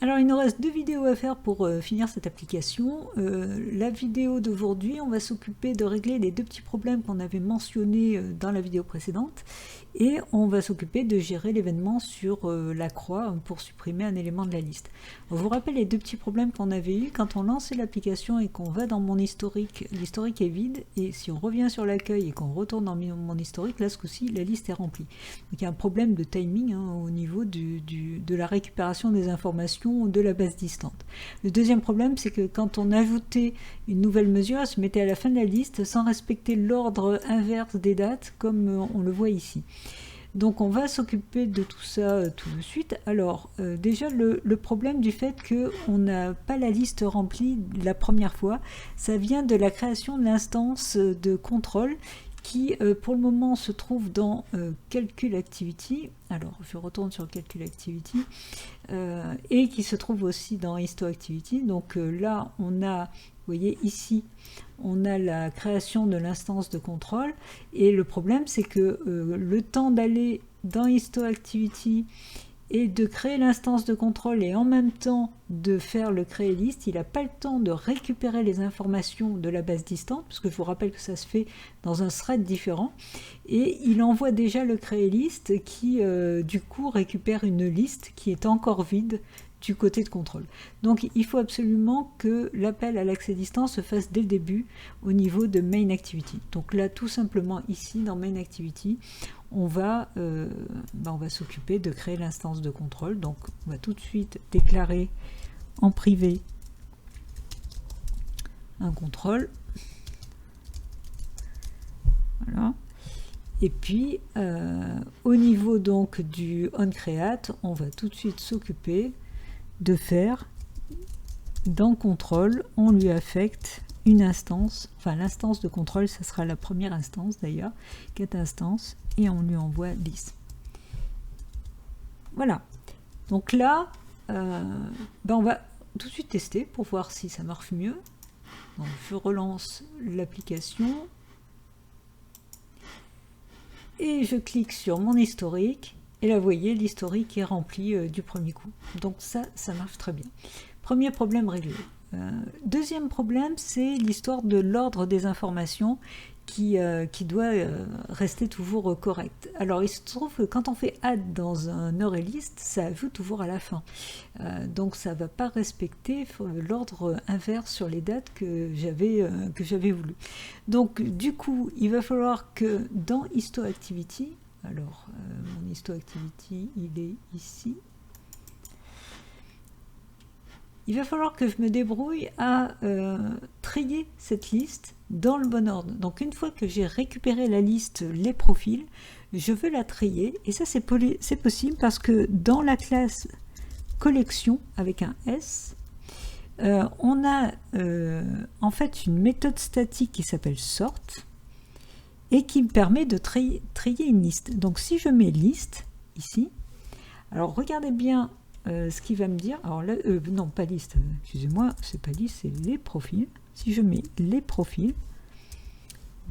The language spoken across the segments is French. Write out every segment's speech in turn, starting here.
Alors il nous reste 2 vidéos à faire pour finir cette application. La vidéo d'aujourd'hui, on va s'occuper de régler les 2 petits problèmes qu'on avait mentionnés dans la vidéo précédente. Et on va s'occuper de gérer l'événement sur la croix pour supprimer un élément de la liste. On vous rappelle les 2 petits problèmes qu'on avait eu quand on lançait l'application et qu'on va dans mon historique. L'historique est vide et si on revient sur l'accueil et qu'on retourne dans mon historique, là ce coup-ci la liste est remplie. Donc il y a un problème de timing au niveau de la récupération des informations de la base distante. Le deuxième problème, c'est que quand on ajoutait une nouvelle mesure, elle se mettait à la fin de la liste sans respecter l'ordre inverse des dates comme on le voit ici. Donc on va s'occuper de tout ça tout de suite. Alors déjà le problème du fait qu'on n'a pas la liste remplie la première fois, ça vient de la création de l'instance de contrôle qui pour le moment se trouve dans Calcul Activity. Alors je retourne sur Calcul Activity et qui se trouve aussi dans Histo Activity. Donc là on a, vous voyez ici, on a la création de l'instance de contrôle et le problème c'est que le temps d'aller dans Histo Activity et de créer l'instance de contrôle et en même temps de faire le créer liste, il n'a pas le temps de récupérer les informations de la base distante, parce que je vous rappelle que ça se fait dans un thread différent, et il envoie déjà le créer liste qui du coup récupère une liste qui est encore vide du côté de contrôle. Donc il faut absolument que l'appel à l'accès distance se fasse dès le début au niveau de Main Activity. Donc là tout simplement ici dans Main Activity, on va s'occuper de créer l'instance de contrôle. Donc on va tout de suite déclarer en privé un contrôle. Voilà. Et puis au niveau donc du onCreate, on va tout de suite s'occuper de faire dans contrôle, on lui affecte une instance, enfin l'instance de contrôle, ça sera la première instance d'ailleurs, get instance, et on lui envoie liste. Voilà. Donc là, on va tout de suite tester pour voir si ça marche mieux. Donc je relance l'application et je clique sur mon historique. Et là, vous voyez, l'historique est rempli du premier coup. Donc ça marche très bien. Premier problème réglé. Deuxième problème, c'est l'histoire de l'ordre des informations qui doit rester toujours correct. Alors, il se trouve que quand on fait add dans un ArrayList, ça ajoute toujours à la fin. Donc, ça ne va pas respecter l'ordre inverse sur les dates que j'avais voulu. Donc, du coup, il va falloir que dans HistoActivity, alors, mon HistoActivity, il est ici. Il va falloir que je me débrouille à trier cette liste dans le bon ordre. Donc, une fois que j'ai récupéré la liste, les profils, je veux la trier. Et ça, c'est possible parce que dans la classe collection, avec un S, on a en fait une méthode statique qui s'appelle sort, et qui me permet de trier une liste. Donc si je mets liste ici, alors regardez bien ce qu'il va me dire. Alors là, non pas liste, excusez-moi, c'est pas liste, c'est les profils. Si je mets les profils,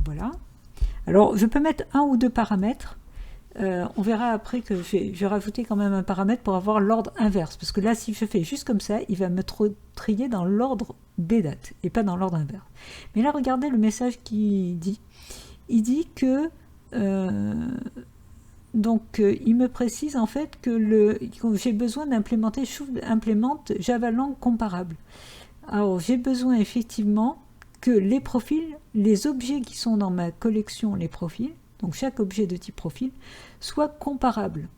voilà. Alors je peux mettre un ou deux paramètres. On verra après que je vais rajouter quand même un paramètre pour avoir l'ordre inverse. Parce que là, si je fais juste comme ça, il va me trier dans l'ordre des dates et pas dans l'ordre inverse. Mais là, regardez le message qui dit. Il dit que il me précise en fait que j'ai besoin d'implémenter implémente Java Lang comparable. Alors j'ai besoin effectivement que les profils, les objets qui sont dans ma collection, les profils, donc chaque objet de type profil, soit comparable.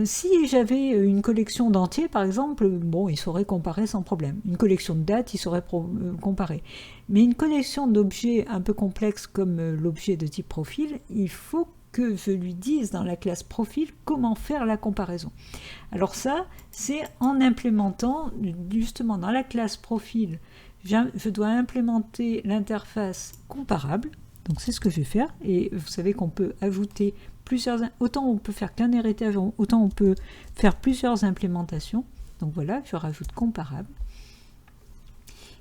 Si j'avais une collection d'entiers, par exemple, bon, il saurait comparer sans problème. Une collection de dates, il saurait comparer. Mais une collection d'objets un peu complexes comme l'objet de type profil, il faut que je lui dise dans la classe profil comment faire la comparaison. Alors ça, c'est en implémentant justement dans la classe profil, je dois implémenter l'interface comparable. Donc c'est ce que je vais faire. Et vous savez qu'on peut ajouter autant on peut faire qu'un héritage, autant on peut faire plusieurs implémentations. Donc voilà, je rajoute comparable.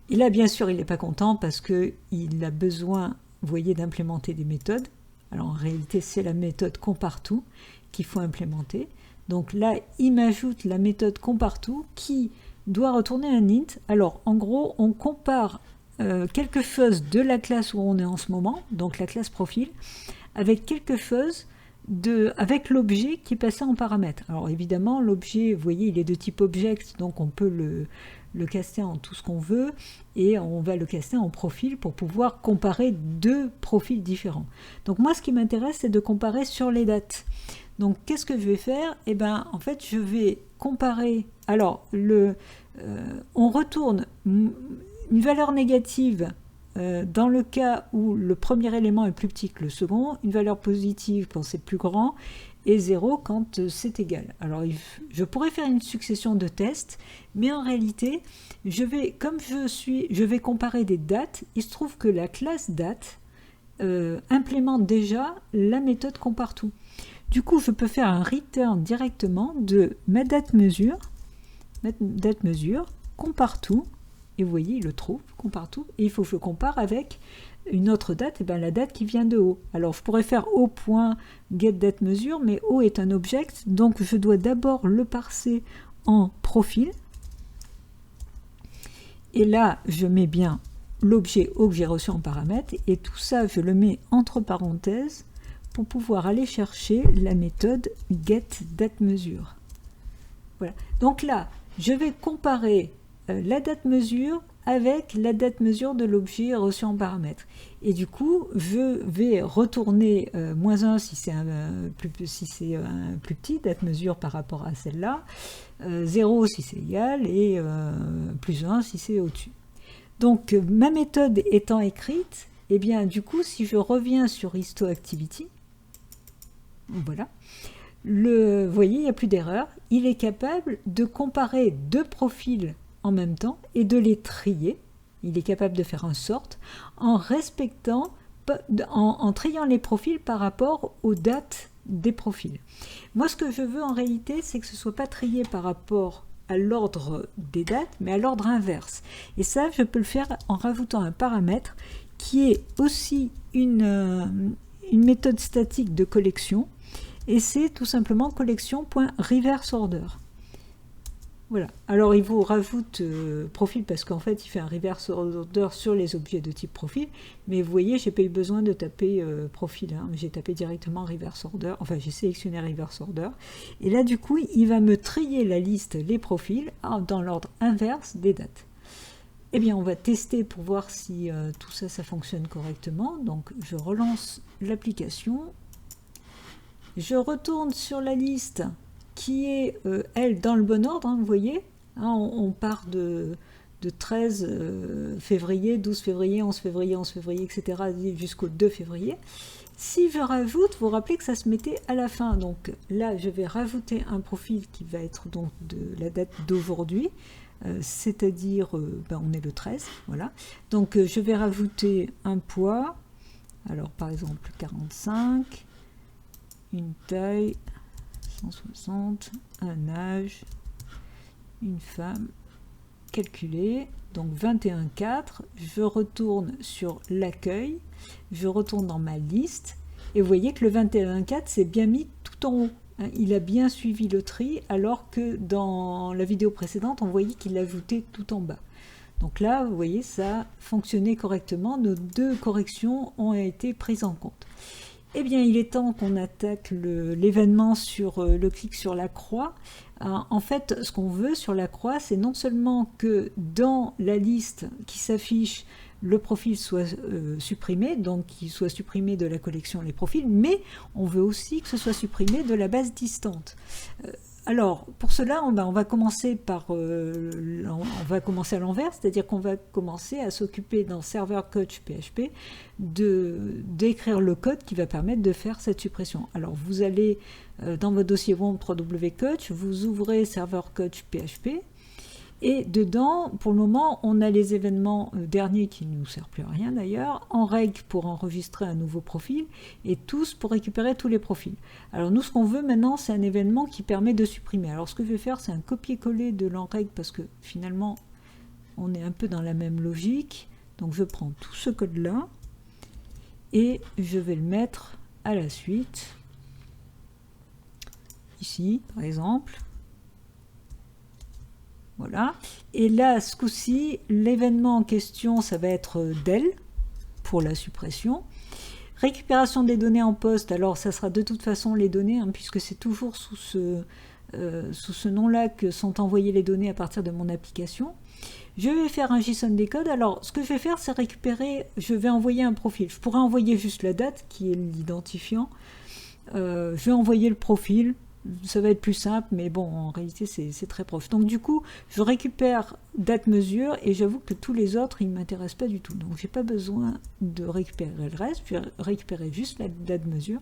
Et là, bien sûr, il n'est pas content parce qu'il a besoin, vous voyez, d'implémenter des méthodes. Alors en réalité, c'est la méthode compare tout qu'il faut implémenter. Donc là, il m'ajoute la méthode comparTo qui doit retourner un int. Alors, en gros, on compare quelque chose de la classe où on est en ce moment, donc la classe profil, avec quelque chose avec l'objet qui est passé en paramètre. Alors évidemment, l'objet, vous voyez, il est de type object, donc on peut le caster en tout ce qu'on veut, et on va le caster en profil pour pouvoir comparer deux profils différents. Donc moi, ce qui m'intéresse, c'est de comparer sur les dates. Donc qu'est-ce que je vais faire? Eh bien, en fait, je vais comparer. Alors, on retourne une valeur négative dans le cas où le premier élément est plus petit que le second, une valeur positive quand c'est plus grand, et 0 quand c'est égal. Alors, je pourrais faire une succession de tests, mais en réalité, comme je vais comparer des dates, il se trouve que la classe date implémente déjà la méthode comparTo. Du coup, je peux faire un return directement de ma date mesure, comparTo, et vous voyez, il le trouve, comparTo, et il faut que je compare avec une autre date, et bien la date qui vient de O. Alors je pourrais faire O.getDateMesure, mais O est un object, donc je dois d'abord le parser en profil, et là je mets bien l'objet O que j'ai reçu en paramètre, et tout ça je le mets entre parenthèses pour pouvoir aller chercher la méthode getDateMesure. Voilà. Donc là, je vais comparer la date mesure avec la date mesure de l'objet reçu en paramètre. Et du coup, je vais retourner -1 si c'est un plus petit, date mesure par rapport à celle-là, 0 si c'est égal, et +1 si c'est au-dessus. Donc, ma méthode étant écrite, et bien du coup, si je reviens sur HistoActivity, voilà, vous voyez, il n'y a plus d'erreur. Il est capable de comparer deux profils en même temps et de les trier. Il est capable de faire un sort en triant les profils par rapport aux dates des profils. Moi, ce que je veux en réalité, c'est que ce ne soit pas trié par rapport à l'ordre des dates, mais à l'ordre inverse. Et ça, je peux le faire en rajoutant un paramètre qui est aussi une méthode statique de collection, et c'est tout simplement collection.reverseOrder. Voilà. Alors il vous rajoute profil parce qu'en fait il fait un reverse order sur les objets de type profil, mais vous voyez, j'ai pas eu besoin de taper profil, hein. J'ai tapé directement reverse order, enfin j'ai sélectionné reverse order, et là du coup il va me trier la liste, les profils, dans l'ordre inverse des dates. Eh bien on va tester pour voir si tout ça fonctionne correctement. Donc je relance l'application, je retourne sur la liste qui est, elle, dans le bon ordre, hein, vous voyez, hein, on part de 13 février, 12 février, 11 février, 11 février, etc., jusqu'au 2 février. Si je rajoute, vous vous rappelez que ça se mettait à la fin, donc là, je vais rajouter un profil qui va être donc de la date d'aujourd'hui, c'est-à-dire, on est le 13, voilà. Donc, je vais rajouter un poids, alors par exemple 45, une taille 160, un âge, une femme, calculé, donc 21,4, je retourne sur l'accueil, je retourne dans ma liste, et vous voyez que le 21,4 c'est bien mis tout en haut, hein, il a bien suivi le tri, alors que dans la vidéo précédente, on voyait qu'il l'ajoutait tout en bas. Donc là, vous voyez, ça a fonctionné correctement, nos deux corrections ont été prises en compte. Eh bien, il est temps qu'on attaque l'événement sur le clic sur la croix. En fait, ce qu'on veut sur la croix, c'est non seulement que dans la liste qui s'affiche, le profil soit supprimé, donc qu'il soit supprimé de la collection les profils, mais on veut aussi que ce soit supprimé de la base distante. Alors, pour cela, on va commencer à l'envers, c'est-à-dire qu'on va commencer à s'occuper dans Server Coach PHP d'écrire le code qui va permettre de faire cette suppression. Alors, vous allez dans votre dossier WOMP www.coach, vous ouvrez Server Coach PHP, et dedans, pour le moment, on a les événements derniers qui ne nous servent plus à rien d'ailleurs, en règle pour enregistrer un nouveau profil, et tous pour récupérer tous les profils. Alors nous, ce qu'on veut maintenant, c'est un événement qui permet de supprimer. Alors ce que je vais faire, c'est un copier-coller de l'enrègle, parce que finalement, on est un peu dans la même logique. Donc je prends tout ce code-là, et je vais le mettre à la suite, ici par exemple. Voilà. Et là, ce coup-ci, l'événement en question, ça va être del pour la suppression. Récupération des données en poste, alors ça sera de toute façon les données, hein, puisque c'est toujours sous ce nom-là que sont envoyées les données à partir de mon application. Je vais faire un JSON décode. Alors, ce que je vais faire, c'est récupérer, je vais envoyer un profil. Je pourrais envoyer juste la date, qui est l'identifiant. Je vais envoyer le profil. Ça va être plus simple, mais bon, en réalité, c'est très proche. Donc, du coup, je récupère date mesure, et j'avoue que tous les autres, ils ne m'intéressent pas du tout. Donc, je n'ai pas besoin de récupérer le reste. Je vais récupérer juste la date mesure.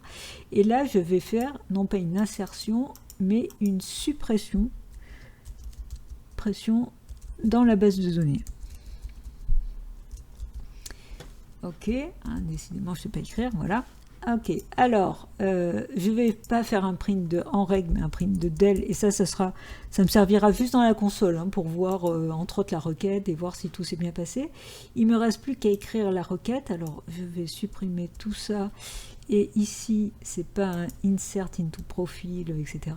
Et là, je vais faire, non pas une insertion, mais une suppression dans la base de données. Ok, hein, décidément, je ne sais pas écrire, voilà. Ok, alors, je ne vais pas faire un print de en règle, mais un print de del, et ça me servira juste dans la console, hein, pour voir, entre autres, la requête, et voir si tout s'est bien passé. Il ne me reste plus qu'à écrire la requête, alors je vais supprimer tout ça, et ici, c'est pas un insert into profile, etc.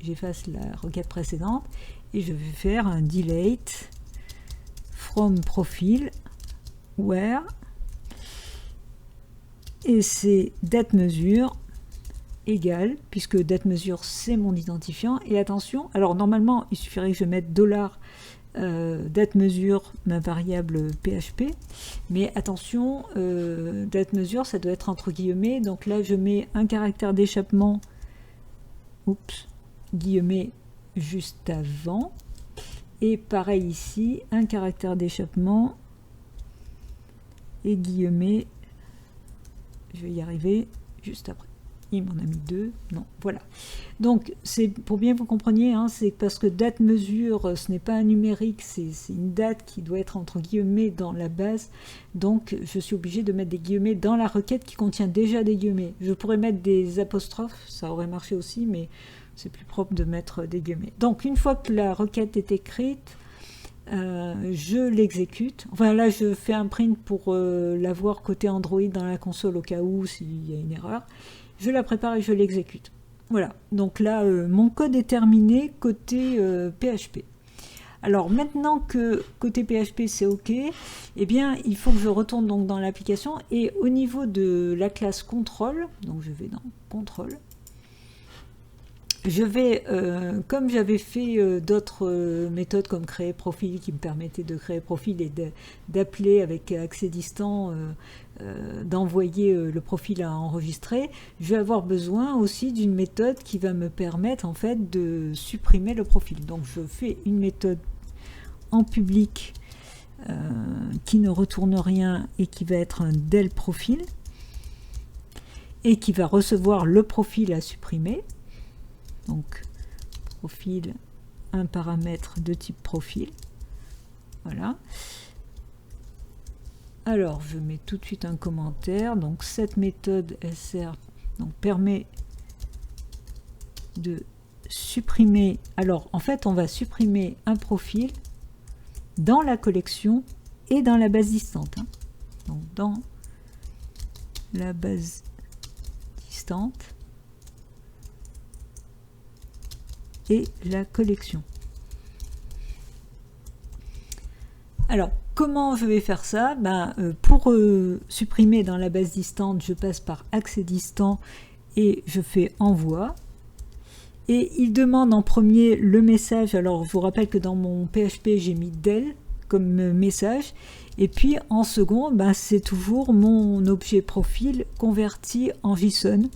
J'efface la requête précédente, et je vais faire un delete from profile, where, et c'est date mesure égale, puisque date mesure c'est mon identifiant, et attention, alors normalement il suffirait que je mette date mesure, ma variable PHP, mais attention, date mesure ça doit être entre guillemets, donc là je mets un caractère d'échappement, guillemets juste avant, et pareil ici, un caractère d'échappement et guillemets, je vais y arriver juste après. Il m'en a mis deux, non, voilà. Donc, c'est pour bien vous compreniez, hein, c'est parce que date mesure, ce n'est pas un numérique, c'est une date qui doit être entre guillemets dans la base. Donc, je suis obligée de mettre des guillemets dans la requête qui contient déjà des guillemets. Je pourrais mettre des apostrophes, ça aurait marché aussi, mais c'est plus propre de mettre des guillemets. Donc, une fois que la requête est écrite, je l'exécute. Enfin là je fais un print pour l'avoir côté Android dans la console au cas où s'il y a une erreur. Je la prépare et je l'exécute. Voilà, donc là mon code est terminé côté PHP. Alors maintenant que côté PHP c'est ok, eh bien il faut que je retourne donc dans l'application, et au niveau de la classe control, donc je vais dans control, je vais, comme j'avais fait d'autres méthodes comme créer profil qui me permettaient de créer profil et d'appeler avec accès distant, d'envoyer le profil à enregistrer, je vais avoir besoin aussi d'une méthode qui va me permettre en fait de supprimer le profil. Donc je fais une méthode en public qui ne retourne rien et qui va être un del profil et qui va recevoir le profil à supprimer. Donc, profil, un paramètre de type profil. Voilà. Alors, je mets tout de suite un commentaire. Donc, cette méthode SR permet de supprimer. Alors, en fait, on va supprimer un profil dans la collection et dans la base distante. Hein. Donc, dans la base distante et la collection. Alors, comment je vais faire ça? Pour supprimer dans la base distante, je passe par accès distant et je fais envoi. Et il demande en premier le message. Alors, je vous rappelle que dans mon PHP, j'ai mis del comme message. Et puis, en second, c'est toujours mon objet profil converti en JSON.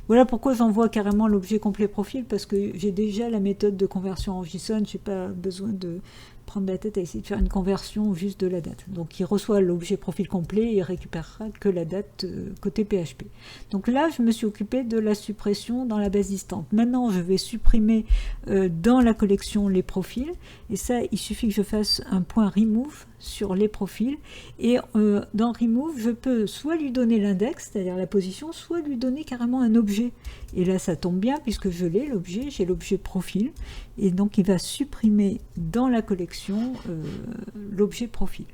Voilà pourquoi j'envoie carrément l'objet complet profil, parce que j'ai déjà la méthode de conversion en JSON, je n'ai pas besoin de prendre la tête à essayer de faire une conversion juste de la date. Donc il reçoit l'objet profil complet et il récupérera que la date côté PHP. Donc là, je me suis occupée de la suppression dans la base distante. Maintenant, je vais supprimer dans la collection les profils, et ça, il suffit que je fasse un point remove sur les profils, et dans remove, je peux soit lui donner l'index, c'est-à-dire la position, soit lui donner carrément un objet. Et là, ça tombe bien, puisque je l'ai, l'objet, j'ai l'objet profil, et donc il va supprimer dans la collection l'objet profil.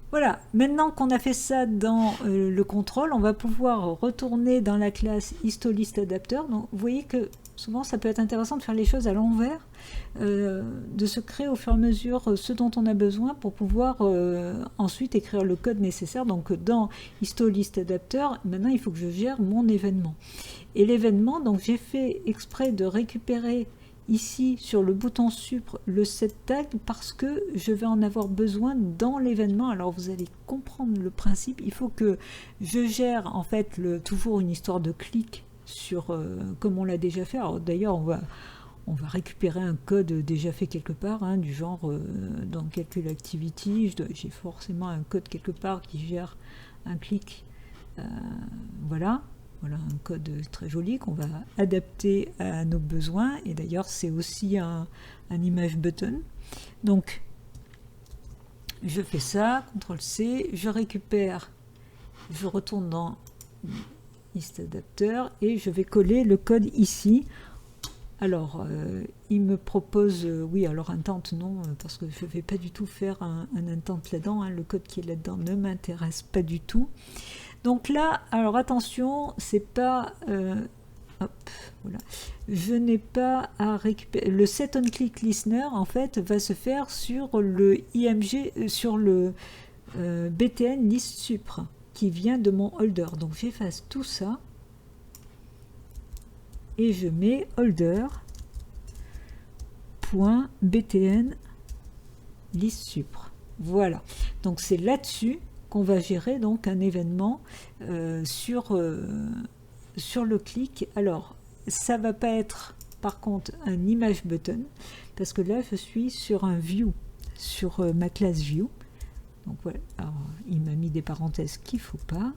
Voilà, maintenant qu'on a fait ça dans le contrôle, on va pouvoir retourner dans la classe HistoListAdapter. Donc vous voyez que souvent ça peut être intéressant de faire les choses à l'envers, de se créer au fur et à mesure ce dont on a besoin pour pouvoir ensuite écrire le code nécessaire. Donc dans HistoListAdapter, maintenant il faut que je gère mon événement. Et l'événement, donc j'ai fait exprès de récupérer ici sur le bouton supr le setTag parce que je vais en avoir besoin dans l'événement. Alors vous allez comprendre le principe, il faut que je gère en fait toujours une histoire de clic sur comme on l'a déjà fait. Alors d'ailleurs on va récupérer un code déjà fait quelque part, hein, du genre dans Calcul Activity, j'ai forcément un code quelque part qui gère un clic. Voilà un code très joli qu'on va adapter à nos besoins. Et d'ailleurs, c'est aussi un image button. Donc, je fais ça, CTRL-C, je récupère, je retourne dans HistAdapter et je vais coller le code ici. Alors, il me propose, oui, alors intent, non, parce que je ne vais pas du tout faire un intent là-dedans. Hein, le code qui est là-dedans ne m'intéresse pas du tout. Donc là, alors attention, c'est pas... hop, voilà. Je n'ai pas à récupérer... Le setOnClickListener, en fait, va se faire sur le IMG, sur le BTN ListSupr, qui vient de mon holder. Donc j'efface tout ça. Et je mets holder.btn ListSupr. Voilà. Donc c'est là-dessus qu'on va gérer donc un événement sur le clic. Alors ça va pas être par contre un image button parce que là je suis sur un view, sur ma classe view. Donc voilà, alors, il m'a mis des parenthèses qu'il faut pas.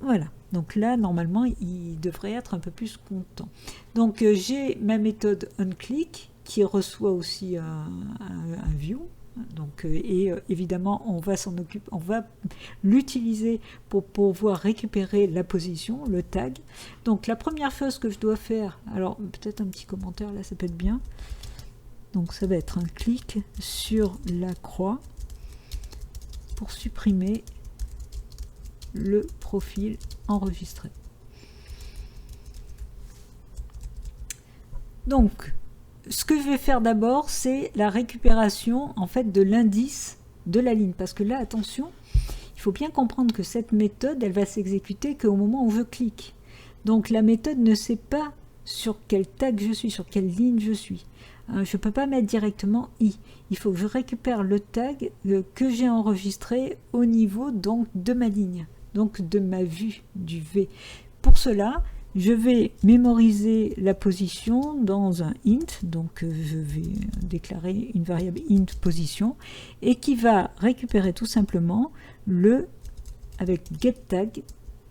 Voilà, donc là normalement il devrait être un peu plus content. Donc j'ai ma méthode onClick qui reçoit aussi un view. Donc, évidemment, on va s'en occuper, on va l'utiliser pour pouvoir récupérer la position, le tag. Donc, la première chose que je dois faire, alors peut-être un petit commentaire là, ça peut être bien. Donc, ça va être un clic sur la croix pour supprimer le profil enregistré. Donc, ce que je vais faire d'abord, c'est la récupération en fait de l'indice de la ligne. Parce que là, attention, il faut bien comprendre que cette méthode, elle va s'exécuter qu'au moment où je clique. Donc la méthode ne sait pas sur quel tag je suis, sur quelle ligne je suis. Je ne peux pas mettre directement i. Il faut que je récupère le tag que j'ai enregistré au niveau donc de ma ligne, donc de ma vue du V. Pour cela, je vais mémoriser la position dans un int, donc je vais déclarer une variable int position, et qui va récupérer tout simplement avec getTag,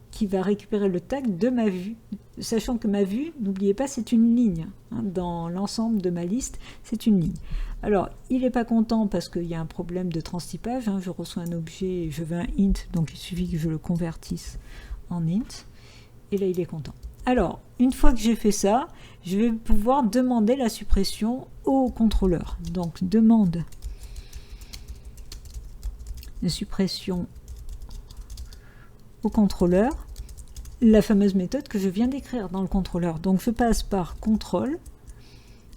qui va récupérer le tag de ma vue, sachant que ma vue, n'oubliez pas, c'est une ligne, hein, dans l'ensemble de ma liste, c'est une ligne. Alors, il n'est pas content parce qu'il y a un problème de transtypage, hein, je reçois un objet, je veux un int, donc il suffit que je le convertisse en int, et là il est content. Alors, une fois que j'ai fait ça, je vais pouvoir demander la suppression au contrôleur. Donc, demande de suppression au contrôleur, la fameuse méthode que je viens d'écrire dans le contrôleur. Donc, je passe par contrôle.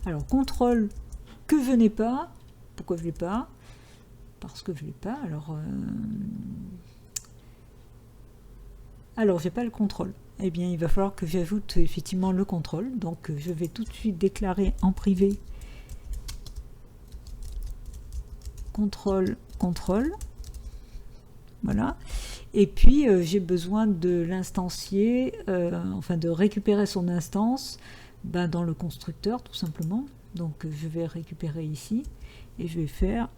Alors, contrôle que je n'ai pas. Pourquoi je ne l'ai pas? Parce que je ne l'ai pas. Alors, j'ai pas le contrôle. Eh bien, il va falloir que j'ajoute effectivement le contrôle. Donc, je vais tout de suite déclarer en privé contrôle. Voilà. Et puis, j'ai besoin de l'instancier, enfin de récupérer son instance dans le constructeur, tout simplement. Donc, je vais récupérer ici et je vais faire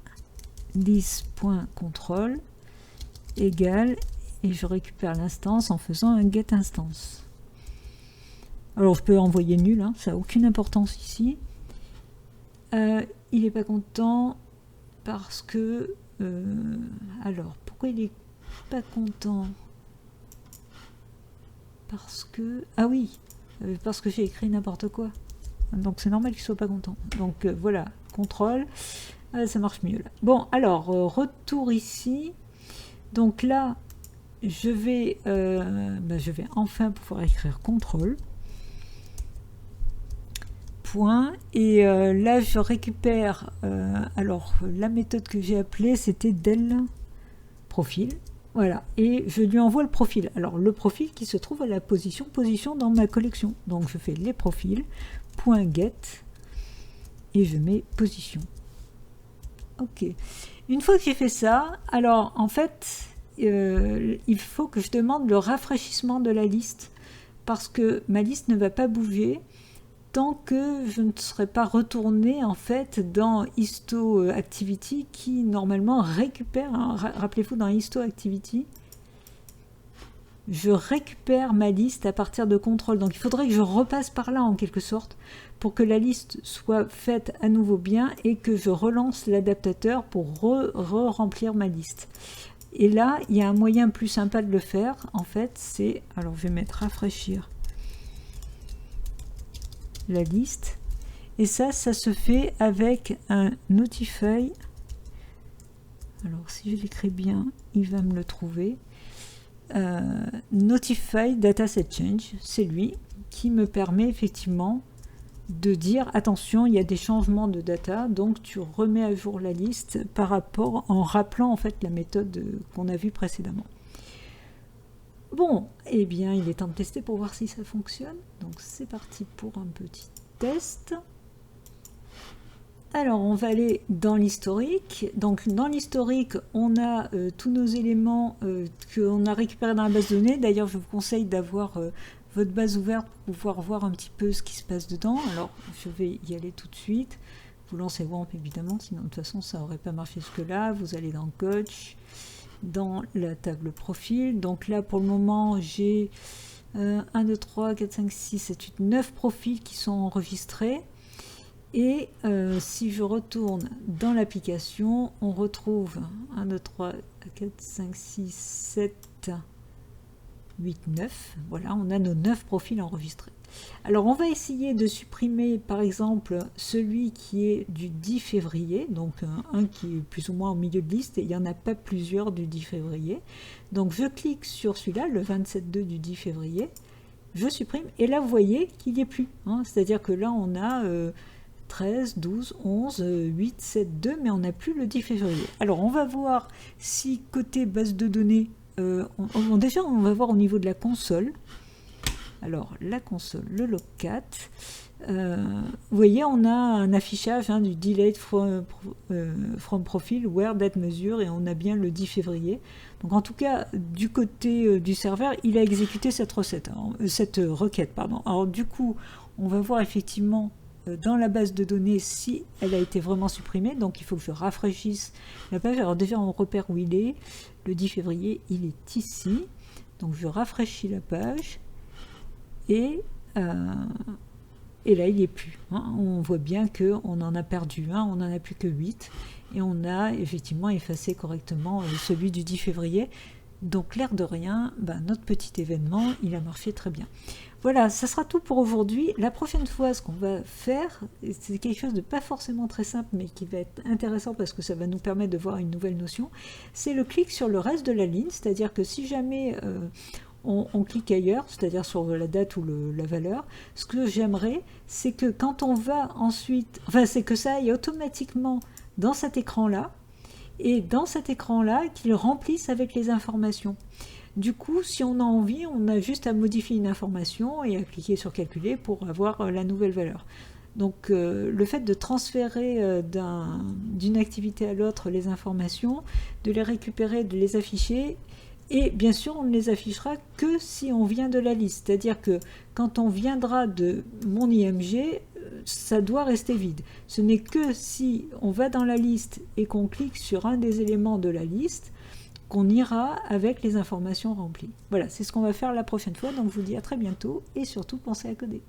this.control égale, et je récupère l'instance en faisant un getInstance. Alors je peux envoyer nul, hein, ça n'a aucune importance ici. Il n'est pas content parce que... alors, pourquoi il n'est pas content? Parce que... Ah oui, parce que j'ai écrit n'importe quoi. Donc c'est normal qu'il ne soit pas content. Donc voilà, contrôle. Ah, ça marche mieux là. Bon, alors, retour ici. Donc là, je vais enfin pouvoir écrire CTRL. Point. Et là, je récupère, alors, la méthode que j'ai appelée, c'était del profil. Voilà, et je lui envoie le profil. Alors, le profil qui se trouve à la position dans ma collection. Donc, je fais les profils, .get, et je mets position. Ok. Une fois que j'ai fait ça, alors, en fait, il faut que je demande le rafraîchissement de la liste, parce que ma liste ne va pas bouger tant que je ne serai pas retourné en fait dans Histo Activity qui normalement récupère, hein, rappelez-vous dans Histo Activity, je récupère ma liste à partir de contrôle. Donc il faudrait que je repasse par là en quelque sorte pour que la liste soit faite à nouveau bien et que je relance l'adaptateur pour remplir ma liste. Et là, il y a un moyen plus sympa de le faire, en fait, c'est, alors je vais mettre rafraîchir la liste, et ça se fait avec un Notify. Alors si je l'écris bien, il va me le trouver. Notify Dataset Change, c'est lui qui me permet effectivement de dire attention, il y a des changements de data, donc tu remets à jour la liste par rapport, en rappelant en fait la méthode qu'on a vue précédemment. Bon, eh bien, il est temps de tester pour voir si ça fonctionne. Donc, c'est parti pour un petit test. Alors, on va aller dans l'historique. Donc, dans l'historique, on a tous nos éléments qu'on a récupérés dans la base de données. D'ailleurs, je vous conseille d'avoir votre base ouverte pour pouvoir voir un petit peu ce qui se passe dedans. Alors, je vais y aller tout de suite. Vous lancez WAMP, évidemment, sinon, de toute façon, ça n'aurait pas marché jusque-là. Vous allez dans Coach, dans la table profil. Donc là, pour le moment, j'ai 1, 2, 3, 4, 5, 6, 7, 8, 9 profils qui sont enregistrés. Et si je retourne dans l'application, on retrouve 1, 2, 3, 4, 5, 6, 7, 8, 9. Voilà, on a nos 9 profils enregistrés. Alors, on va essayer de supprimer, par exemple, celui qui est du 10 février, donc un qui est plus ou moins au milieu de liste, et il n'y en a pas plusieurs du 10 février. Donc, je clique sur celui-là, le 27.2 du 10 février, je supprime, et là, vous voyez qu'il n'y est plus. Hein, c'est-à-dire que là, on a 13, 12, 11, 8, 7, 2, mais on n'a plus le 10 février. Alors, on va voir si côté base de données, déjà, on va voir au niveau de la console. Alors, la console, le logcat, vous voyez, on a un affichage du Delayed from Profile, where date mesure, et on a bien le 10 février. Donc, en tout cas, du côté du serveur, il a exécuté cette requête. Alors, du coup, on va voir effectivement dans la base de données si elle a été vraiment supprimée. Donc, il faut que je rafraîchisse la page. Alors, déjà, on repère où il est. Le 10 février, il est ici. Donc, je rafraîchis la page. Et là, il n'y est plus. Hein. On voit bien qu'on en a perdu un, on n'en a plus que 8. Et on a effectivement effacé correctement celui du 10 février. Donc, l'air de rien, notre petit événement, il a marché très bien. Voilà, ça sera tout pour aujourd'hui. La prochaine fois, ce qu'on va faire, c'est quelque chose de pas forcément très simple, mais qui va être intéressant parce que ça va nous permettre de voir une nouvelle notion. C'est le clic sur le reste de la ligne, c'est-à-dire que si jamais on clique ailleurs, c'est-à-dire sur la date ou la valeur, ce que j'aimerais, c'est que quand on va ensuite, c'est que ça aille automatiquement dans cet écran-là, et dans cet écran-là, qu'il remplisse avec les informations. Du coup, si on a envie, on a juste à modifier une information et à cliquer sur calculer pour avoir la nouvelle valeur. Donc le fait de transférer d'une activité à l'autre les informations, de les récupérer, de les afficher, et bien sûr on ne les affichera que si on vient de la liste, c'est-à-dire que quand on viendra de mon IMG, ça doit rester vide. Ce n'est que si on va dans la liste et qu'on clique sur un des éléments de la liste qu'on ira avec les informations remplies. Voilà, c'est ce qu'on va faire la prochaine fois, donc je vous dis à très bientôt et surtout pensez à coder.